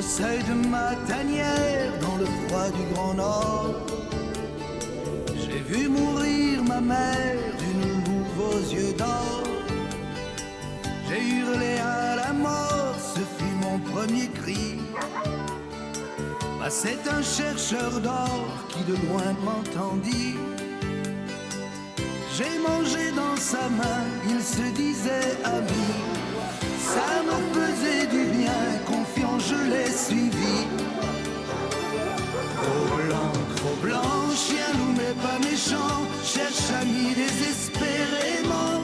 au seuil de ma tanière, dans le froid du Grand Nord. J'ai vu mourir ma mère d'une louve aux yeux d'or. J'ai hurlé à la mort, ce fut mon premier cri. Passait un chercheur d'or qui de loin m'entendit. J'ai mangé dans sa main, il se disait ami. Ça me faisait du bien, confiant je l'ai suivi. Trop blanc, chien loup mais pas méchant, cherche ami désespérément.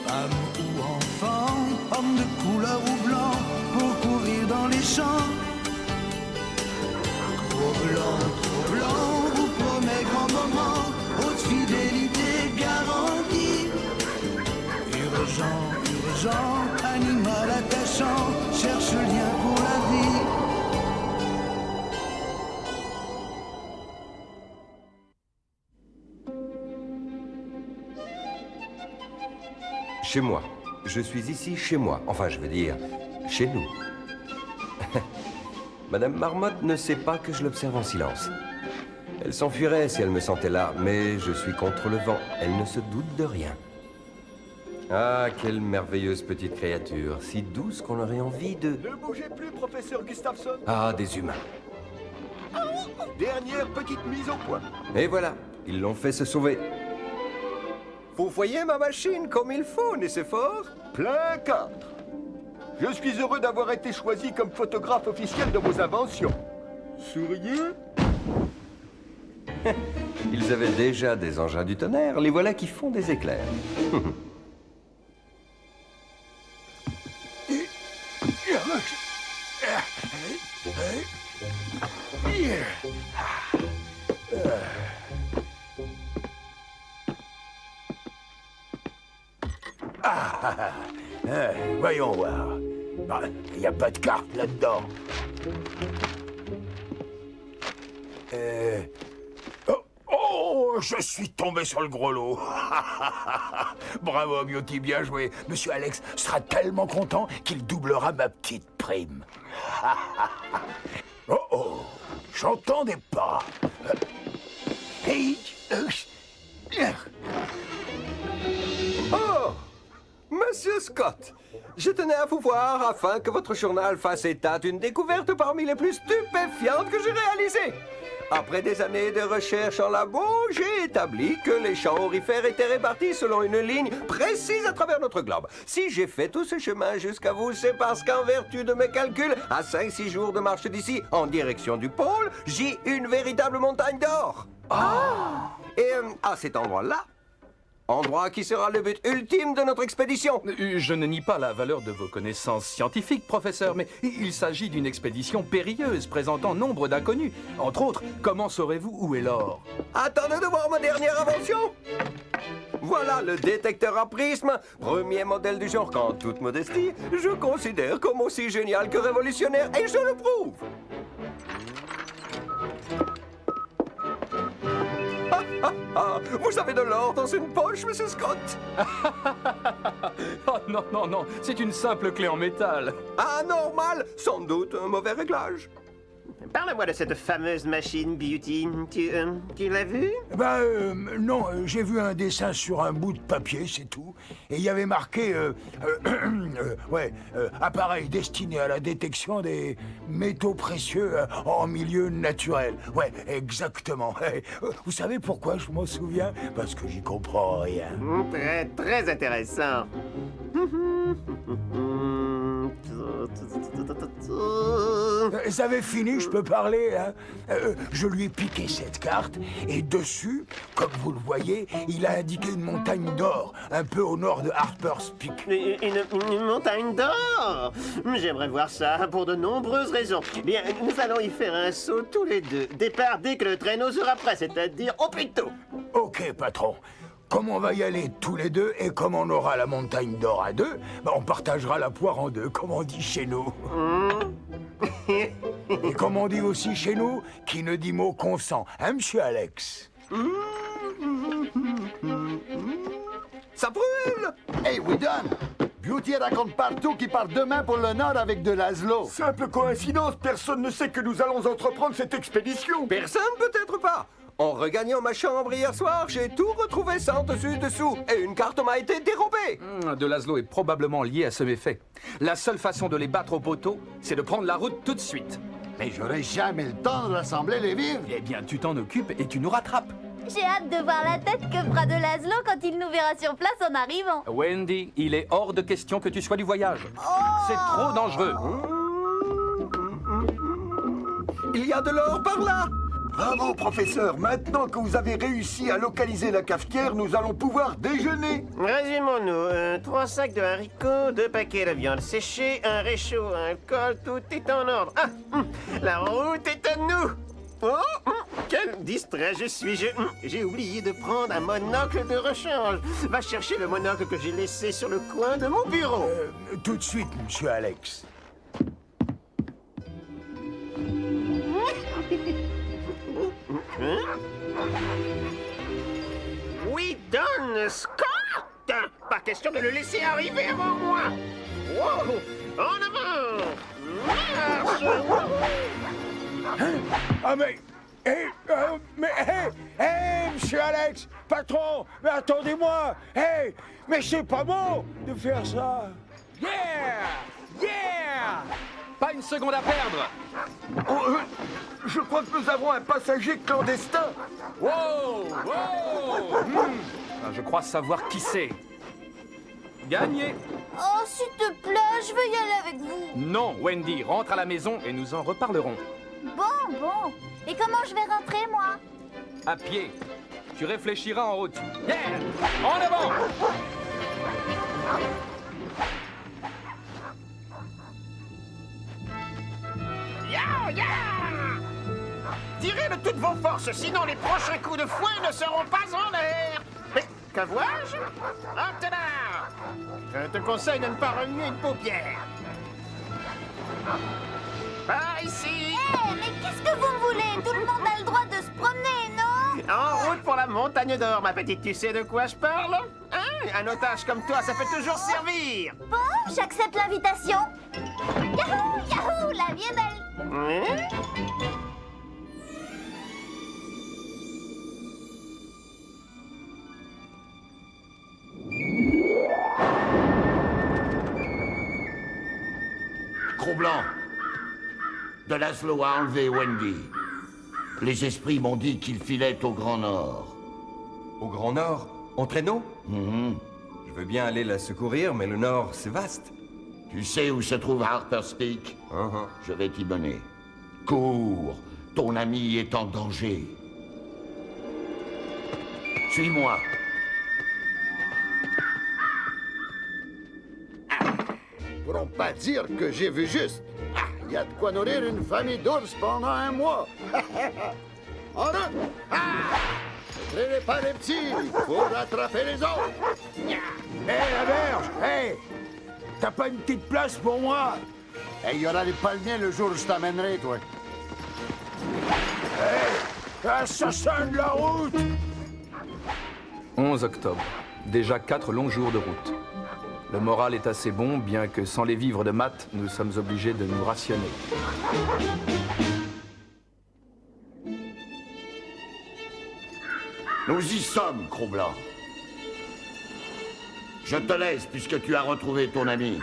Femme ou enfant, homme de couleur ou blanc, pour courir dans les champs. Trop blanc, vous promet grand moment, haute fidélité garantie. Urgent, animal attachant, cherche lien pour la vie. Chez moi. Je suis ici chez moi. Enfin, je veux dire, chez nous. Madame Marmotte ne sait pas que je l'observe en silence. Elle s'enfuirait si elle me sentait là, mais je suis contre le vent. Elle ne se doute de rien. Ah, quelle merveilleuse petite créature, si douce qu'on aurait envie de... Ne bougez plus, professeur Gustafsson. Ah, des humains. Dernière petite mise au point. Et voilà, ils l'ont fait se sauver. Vous voyez ma machine comme il faut, n'est-ce fort? Plein cadre. Je suis heureux d'avoir été choisi comme photographe officiel de vos inventions. Souriez. Ils avaient déjà des engins du tonnerre, les voilà qui font des éclairs. Voyons voir. Il n'y a pas de carte là-dedans. Oh, je suis tombé sur le gros lot. Bravo, Beauty, bien joué. Monsieur Alex sera tellement content qu'il doublera ma petite prime. Oh, j'entendais pas. Oh, Monsieur Scott, je tenais à vous voir afin que votre journal fasse état d'une découverte parmi les plus stupéfiantes que j'ai réalisées. Après des années de recherche en labo, j'ai établi que les champs aurifères étaient répartis selon une ligne précise à travers notre globe. Si j'ai fait tout ce chemin jusqu'à vous, c'est parce qu'en vertu de mes calculs, à 5-6 jours de marche d'ici, en direction du pôle, j'ai une véritable montagne d'or. Et à cet endroit-là, endroit qui sera le but ultime de notre expédition. Je ne nie pas la valeur de vos connaissances scientifiques, professeur, mais il s'agit d'une expédition périlleuse présentant nombre d'inconnus. Entre autres, comment saurez-vous où est l'or? Attendez de voir ma dernière invention. Voilà le détecteur à prisme, premier modèle du genre qu'en toute modestie, je considère comme aussi génial que révolutionnaire, et je le prouve. Vous avez de l'or dans une poche, Monsieur Scott? Oh non, non, non, c'est une simple clé en métal. Anormal, sans doute un mauvais réglage. Parle-moi de cette fameuse machine, Beauty. Tu l'as vue? Non, j'ai vu un dessin sur un bout de papier, c'est tout. Et il y avait marqué, appareil destiné à la détection des métaux précieux en milieu naturel. Ouais, exactement. Vous savez pourquoi je m'en souviens? Parce que j'y comprends rien. Très, très intéressant. Ça avait fini, je peux parler, hein? Je lui ai piqué cette carte, et dessus, comme vous le voyez, il a indiqué une montagne d'or, un peu au nord de Harper's Peak. Une montagne d'or? J'aimerais voir ça pour de nombreuses raisons. Bien, nous allons y faire un saut tous les deux. Départ dès que le traîneau sera prêt, c'est-à-dire au plus tôt. Ok, patron. Comme on va y aller tous les deux et comme on aura la montagne d'or à deux, on partagera la poire en deux, comme on dit chez nous. Et comme on dit aussi chez nous, qui ne dit mot consent, hein, monsieur Alex? Ça brûle! Hey, Whedon! Beauty raconte partout qu'il part demain pour le Nord avec de Laszlo. Simple coïncidence, personne ne sait que nous allons entreprendre cette expédition. Personne peut-être pas. En regagnant ma chambre hier soir, j'ai tout retrouvé sans dessus-dessous et une carte m'a été dérobée. De Laszlo est probablement lié à ce méfait. La seule façon de les battre au poteau, c'est de prendre la route tout de suite. Mais j'aurai jamais le temps de rassembler les vivres. Eh bien, tu t'en occupes et tu nous rattrapes. J'ai hâte de voir la tête que fera de Laszlo quand il nous verra sur place en arrivant. Wendy, il est hors de question que tu sois du voyage. C'est trop dangereux. Il y a de l'or par là. Bravo, professeur. Maintenant que vous avez réussi à localiser la cafetière, nous allons pouvoir déjeuner. Résumons-nous. 3 sacs de haricots, 2 paquets de viande séchée, un réchaud, un alcool, tout est en ordre. La route est à nous. Oh, quel distrait je suis. J'ai oublié de prendre un monocle de rechange. Va chercher le monocle que j'ai laissé sur le coin de mon bureau. Tout de suite, monsieur Alex. Oui, Don Scott! Pas question de le laisser arriver avant moi! Wow! En avant! Marche! Ah mais... monsieur Alex, patron, mais attendez-moi. Mais c'est pas bon de faire ça. Yeah! Yeah! Pas une seconde à perdre. Oh, je crois que nous avons un passager clandestin. Wow! Wow! Je crois savoir qui c'est. Gagné. Oh, s'il te plaît, je veux y aller avec vous. Non, Wendy, rentre à la maison et nous en reparlerons. Bon. Et comment je vais rentrer, moi? À pied. Tu réfléchiras en route. Yeah! En avant! Ya! Tirez de toutes vos forces, sinon les prochains coups de fouet ne seront pas en l'air. Mais que vois-je? Hop là! Je te conseille de ne pas remuer une paupière. Par ici! Mais qu'est-ce que vous me voulez? Tout le monde a le droit de se promener, non? En route pour la montagne d'or, ma petite. Tu sais de quoi je parle? Hein? Un otage comme toi, ça peut toujours servir. Bon, j'accepte l'invitation. Yahoo! La vie est belle. Cro-Blanc, de Laszlo a enlevé Wendy. Les esprits m'ont dit qu'il filait au Grand Nord. Au Grand Nord? En traîneau? Mhm. Je veux bien aller la secourir, mais le Nord, c'est vaste. Tu sais où se trouve Harper's Peak? Je vais t'y mener. Cours, ton ami est en danger. Suis-moi. Pourront pas dire que j'ai vu juste. Il y a de quoi nourrir une famille d'ours pendant un mois. En route! Ne traînez pas les petits, il faut rattraper les autres. La Verge, t'as pas une petite place pour moi? Il y aura les palmiers le jour où je t'amènerai, toi. Assassin de la route! 11 octobre. Déjà 4 longs jours de route. Le moral est assez bon, bien que sans les vivres de Matt, nous sommes obligés de nous rationner. Nous y sommes, Cro-Blanc. Je te laisse puisque tu as retrouvé ton ami.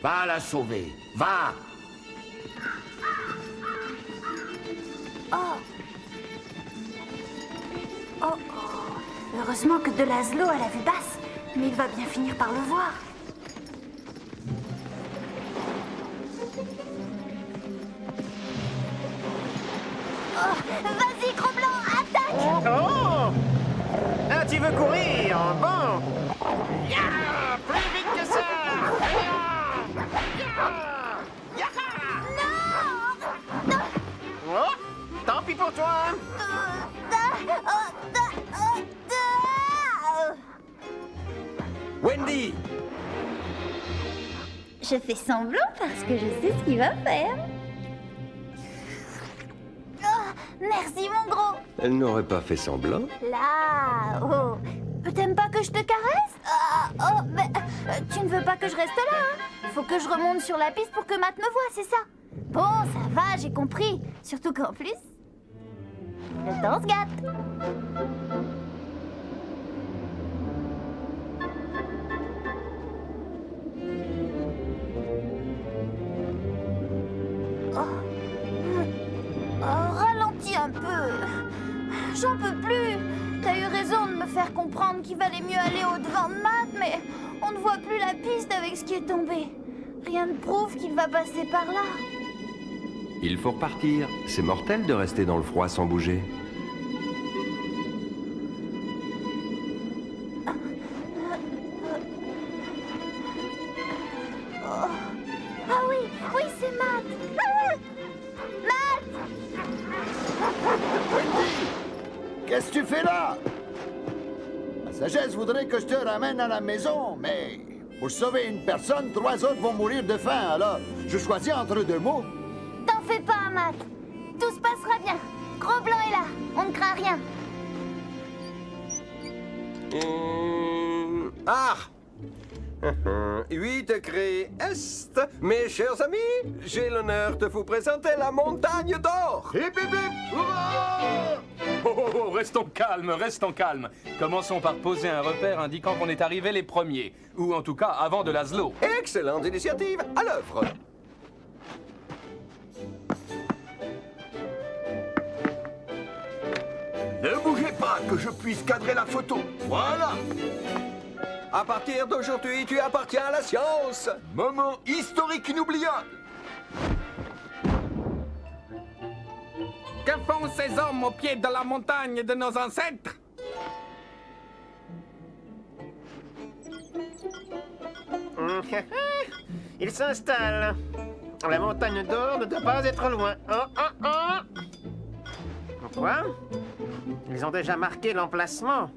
Va la sauver. Va! Heureusement que de Laszlo a la vue basse, mais il va bien finir par le voir. Vas-y, Cro-Blanc, attaque! Oh! Ah, tu veux courir? Bon! Ya! Plus vite que ça! Ya! Non! Oh! Tant pis pour toi! Wendy! Je fais semblant parce que je sais ce qu'il va faire. Merci, mon gros. Elle n'aurait pas fait semblant. Là, T'aimes pas que je te caresse? Oh, mais tu ne veux pas que je reste là, hein? Faut que je remonte sur la piste pour que Matt me voie, c'est ça? Bon, ça va, j'ai compris. Surtout qu'en plus, le temps se gâte. Ralentis un peu. J'en peux plus. T'as eu raison de me faire comprendre qu'il valait mieux aller au-devant de Matt, mais on ne voit plus la piste avec ce qui est tombé. Rien ne prouve qu'il va passer par là. Il faut repartir. C'est mortel de rester dans le froid sans bouger. Ah oui, oui, c'est Matt. Matt! Wendy! Qu'est-ce que tu fais là? La sagesse voudrait que je te ramène à la maison, mais pour sauver une personne, 3 autres vont mourir de faim, alors je choisis entre 2 mots. T'en fais pas, Matt. Tout se passera bien. Gros Blanc est là. On ne craint rien. Ah 8 degrés Est. Mes chers amis, j'ai l'honneur de vous présenter la montagne d'or. Hip hip hip! Hurrah! Oh, restons calmes, restons calmes. Commençons par poser un repère indiquant qu'on est arrivés les premiers. Ou en tout cas, avant de Laszlo. Excellente initiative, à l'œuvre. Ne bougez pas, que je puisse cadrer la photo. Voilà! À partir d'aujourd'hui, tu appartiens à la science. Moment historique inoubliable. Que font ces hommes au pied de la montagne de nos ancêtres? Ils s'installent. La montagne d'or ne doit pas être loin. Quoi? Ils ont déjà marqué l'emplacement.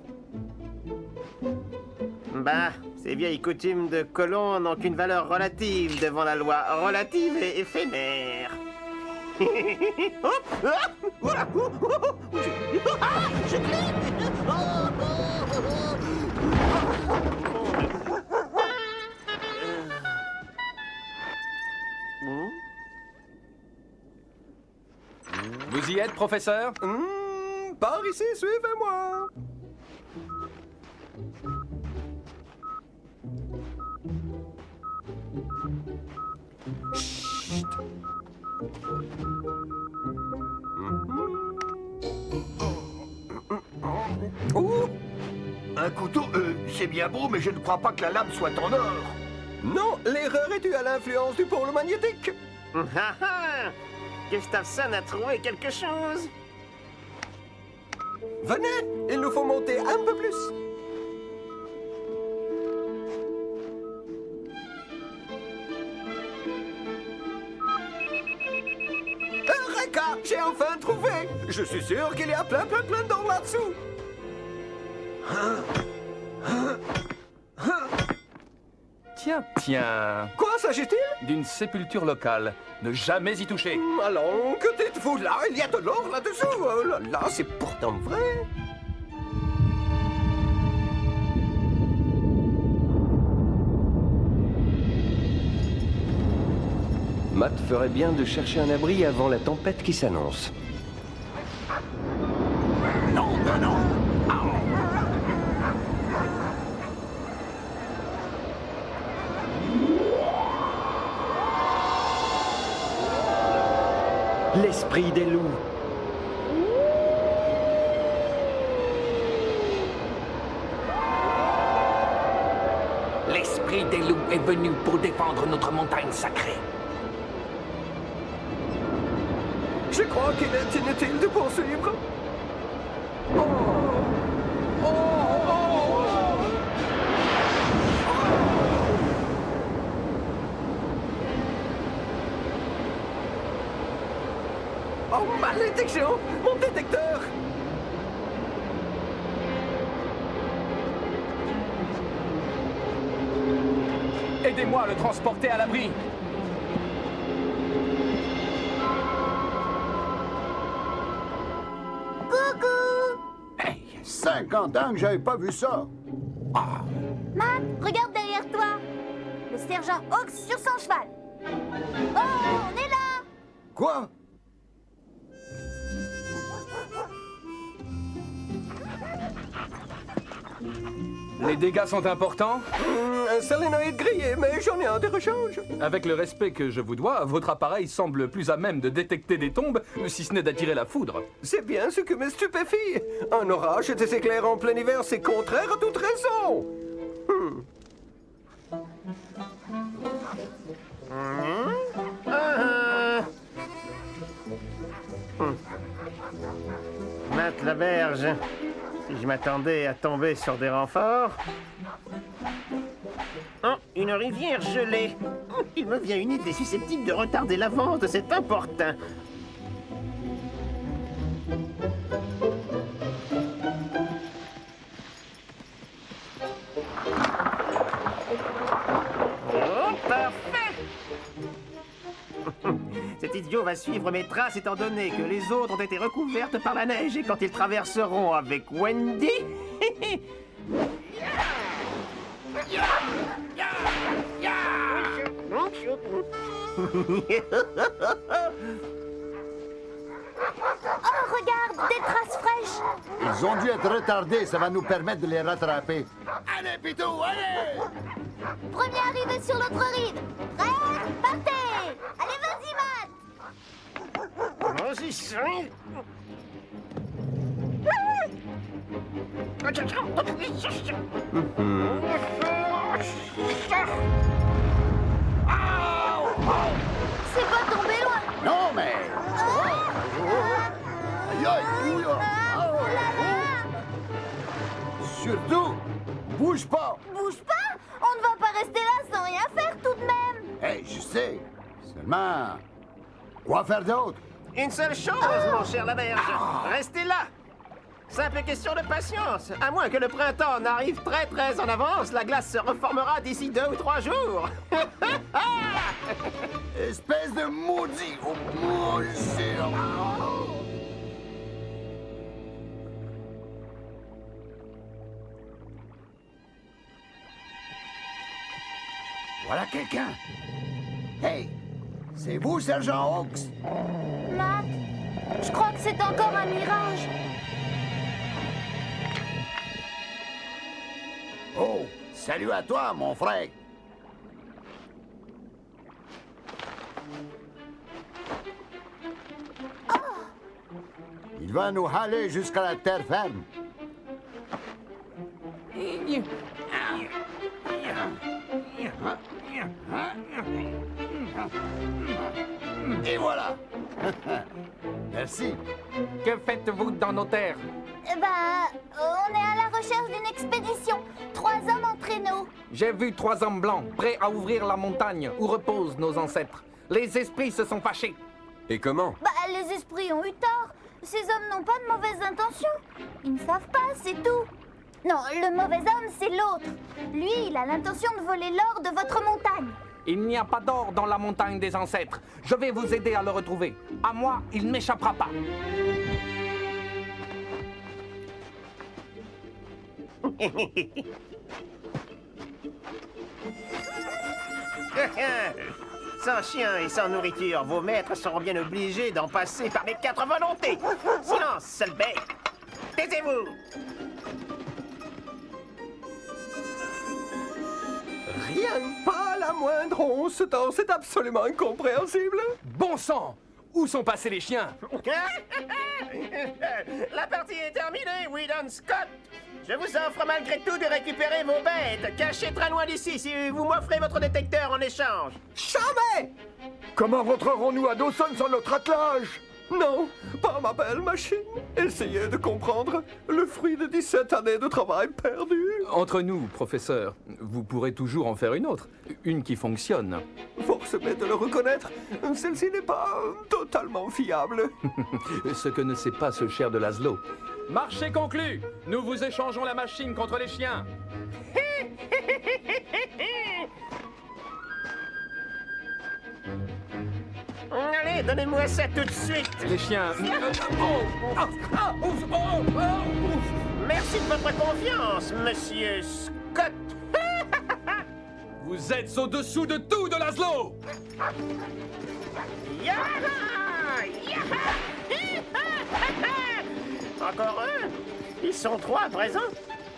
Bah, ces vieilles coutumes de colons n'ont qu'une valeur relative devant la loi relative et éphémère. Je glisse. Vous y êtes, professeur? Par ici, suivez-moi. Chut. Oh! Un couteau, c'est bien beau, mais je ne crois pas que la lame soit en or. Non, l'erreur est due à l'influence du pôle magnétique. Gustafsson a trouvé quelque chose. Venez, il nous faut monter un peu plus. Eureka! J'ai enfin trouvé. Je suis sûr qu'il y a plein d'or là-dessous. Tiens. Quoi s'agit-il? D'une sépulture locale. Ne jamais y toucher. Allons, que dites-vous là? Il y a de l'or là-dessous. Oh là là, c'est pourtant vrai. Matt ferait bien de chercher un abri avant la tempête qui s'annonce. Non, non, non. L'esprit des loups. L'esprit des loups est venu pour défendre notre montagne sacrée. Je crois qu'il est inutile de poursuivre. Oh, malédiction! Mon détecteur! Aidez-moi à le transporter à l'abri. Coucou! Hey, 5 50 ans que j'avais pas vu ça. Matt, regarde derrière toi. Le sergent Hawks sur son cheval. Oh, on est là! Quoi? Les dégâts sont importants? Un solénoïde grillé, mais j'en ai un de rechange. Avec le respect que je vous dois, votre appareil semble plus à même de détecter des tombes, si ce n'est d'attirer la foudre. C'est bien ce que me stupéfie. Un orage et des éclairs en plein hiver, c'est contraire à toute raison. Matt Laberge, si je m'attendais à tomber sur des renforts... Oh, une rivière gelée. Il me vient une idée susceptible de retarder l'avance de cet importun. Oh, parfait! Cet idiot va suivre mes traces étant donné que les autres ont été recouvertes par la neige et quand ils traverseront avec Wendy... Oh, regarde, des traces fraîches. Ils ont dû être retardés, ça va nous permettre de les rattraper. Allez, Pitou, allez! Premier arrivé sur l'autre rive. Prêt? Partez! Allez, vas-y, Matt! Oh, j'y suis. C'est pas tombé loin. Non, mais... Aïe, aïe, ouh, Oh là là! surtout, bouge pas! Bouge pas! On ne va pas rester là sans rien faire tout de même. Hey, je sais. Seulement, quoi faire d'autre? Une seule chose, mon cher Laberge. Restez là. Simple question de patience. À moins que le printemps n'arrive très très en avance, la glace se reformera d'ici 2 ou 3 jours. Espèce de maudit! Oh, maudit! Voilà quelqu'un! Hey! C'est vous, Sergent Hawks? Matt, je crois que c'est encore un mirage. Oh! Salut à toi, mon frère! Il va nous haler jusqu'à la terre ferme. Et voilà! Merci. Que faites-vous dans nos terres? Eh ben, on est à la recherche d'une expédition. 3 hommes en traîneau. J'ai vu 3 hommes blancs, prêts à ouvrir la montagne où reposent nos ancêtres. Les esprits se sont fâchés. Et comment? Bah, les esprits ont eu tort. Ces hommes n'ont pas de mauvaises intentions. Ils ne savent pas, c'est tout. Non, le mauvais homme, c'est l'autre. Lui, il a l'intention de voler l'or de votre montagne. Il n'y a pas d'or dans la montagne des ancêtres. Je vais vous aider à le retrouver. À moi, il ne m'échappera pas. Sans chien et sans nourriture, vos maîtres seront bien obligés d'en passer par mes 4 volontés. Silence, seule bête. Taisez-vous. Rien, pas la moindre once d'or, c'est absolument incompréhensible. Bon sang! Où sont passés les chiens? La partie est terminée, Whedon Scott. Je vous offre malgré tout de récupérer vos bêtes, cachées très loin d'ici, si vous m'offrez votre détecteur en échange. Jamais! Comment rentrerons-nous à Dawson sans notre attelage? Non, pas ma belle machine. Essayez de comprendre le fruit de 17 années de travail perdu. Entre nous, professeur, vous pourrez toujours en faire une autre. Une qui fonctionne. Force m'est de le reconnaître, celle-ci n'est pas totalement fiable. Ce que ne sait pas ce cher de Laszlo. Marché conclu! Nous vous échangeons la machine contre les chiens. Allez, donnez-moi ça tout de suite. Les chiens... Merci de votre confiance, monsieur Scott. Vous êtes au-dessous de tout, de Laszlo! Yaha! Encore un? Ils sont 3 à présent?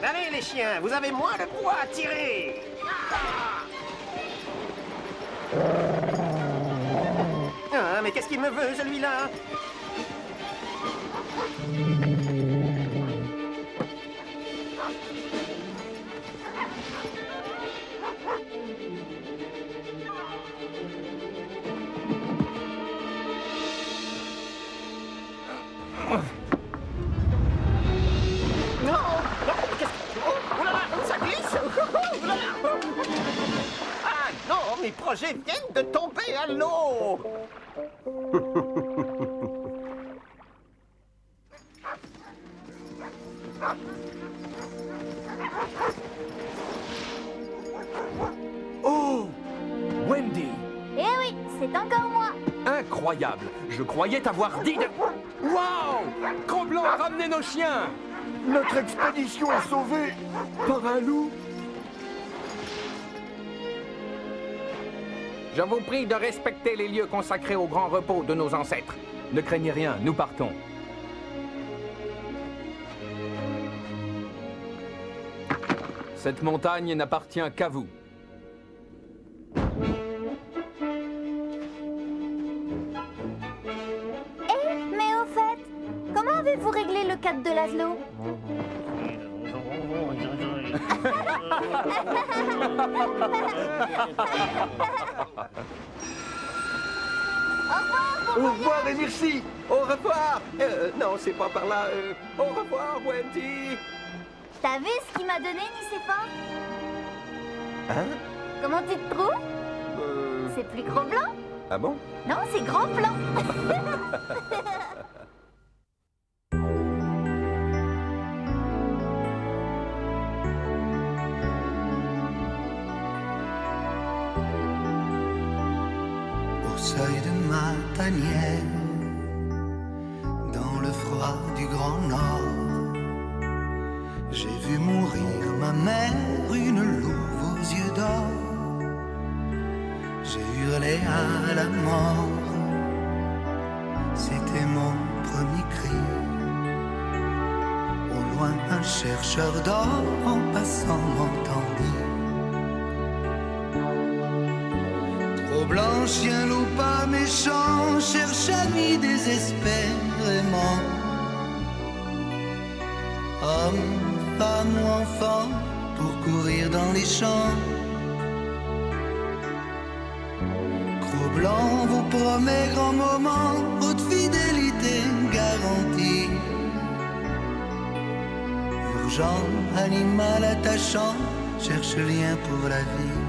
Allez, les chiens, vous avez moins de poids à tirer! Ah, mais qu'est-ce qu'il me veut, celui-là? Mes projets viennent de tomber à l'eau. Oh! Wendy! Eh oui, c'est encore moi. Incroyable! Je croyais t'avoir dit de... Wow! Cro-Blanc a ramené nos chiens! Notre expédition est sauvée par un loup. Je vous prie de respecter les lieux consacrés au grand repos de nos ancêtres. Ne craignez rien, nous partons. Cette montagne n'appartient qu'à vous. Mais au fait, comment avez-vous réglé le cadre de Laszlo? Au revoir et merci. Au revoir. Non, c'est pas par là. Au revoir, Wendy. T'as vu ce qu'il m'a donné, Nicéphore? Hein? Comment tu te trouves? C'est plus gros blanc? Ah bon? Non, c'est grand blanc. Au seuil de ma tanière, dans le froid du Grand Nord, j'ai vu mourir ma mère, une louve aux yeux d'or. J'ai hurlé à la mort, c'était mon premier cri. Au loin, un chercheur d'or en passant m'entendit. Trop blanc, chien loup pas méchant, cherche ami désespérément. Homme, femme ou enfant, pour courir dans les champs. Croc blanc vous promet grand moment, haute fidélité garantie. Urgent, animal attachant, cherche lien pour la vie.